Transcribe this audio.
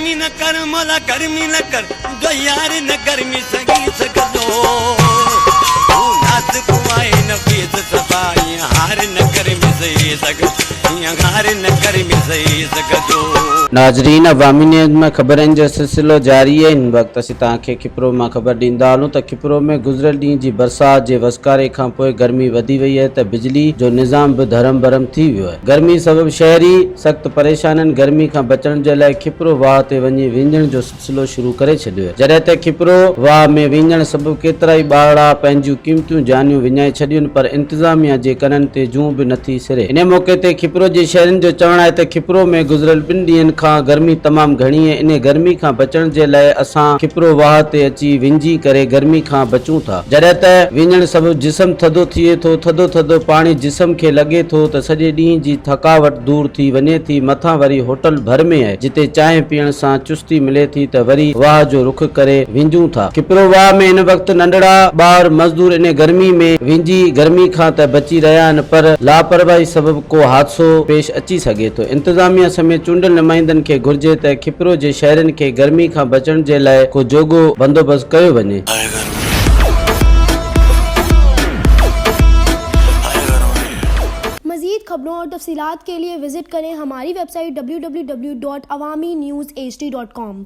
गर्मी न कर मोला गर्मी न कर जो यार न गर्मी सगी सकदो नाथ कुआए न पीत सफाई हार न गर्मी सही सग हार न गर्मी सही सकदो। नाजरीन अवामी न्यूज़ में ख़बरनि जो सिलसिलो जारी है। इन वक्त असीं तव्हांखे खिपरो में ख़बर ॾींदा हलूं त खिपरो में गुज़िरियल ॾींहं जी बरसात जे वसकारे खां पोइ गर्मी वधी वई है त बिजली जो निज़ाम भी धरम भरम थी वियो है। गर्मी सबब शहरी सख़्त परेशान। गर्मी खां बचण जे लाइ खिपरो वाह ते वञी विञण जो सिलसिलो शुरू करे छॾियो है। जॾहिं त खिपरो वाह में विञण सबब केतिरा ई ॿारड़ा पंहिंजूं क़ीमतियूं जानियूं विञाए छॾियूं पर इंतज़ामिया जे कननि ते जूं भी नथी सिरे। इन मौके ते खिपरो जे शहरनि जो चवणु आहे त खिपरो में गुज़िरियल 2 ॾींहंनि खां गर्मी तमाम घणी है। इन गर्मी खां बचण जे लाइ असां खिपरो वाह ते अची विंझी करे गर्मी खां बचूं था। जॾहिं त विञण सबब जिस्म थधो थिए थो, थधो थधो पानी जिस्म खे लगे थो त सॼे ॾींहं जी थकावट दूर थी वञे थी। मथां वरी होटल भर में है जिते चांहि पीअण सां चुस्ती मिले थी त वरी वाह जो रुख करे विंझूं था। खिपरो वाह में इन वक्त नंढड़ा ॿार मज़दूर इन गर्मी में विंझी गर्मी खां त बची रहिया आहिनि पर लापरवाही सबब को हादसो पेश अची सघे थो। इंतज़ामिया समेत चूंडियल नुमाइंदनि खे घुर्जे त खिपरो जे शहरनि खे गर्मी खां बचण जे लाइ को जोगो बंदोबस्त कयो वञे। मज़ीद खबरों और तफसीलात के लिए विजिट करें हमारी वेबसाइट www.awamiNewsHD.com।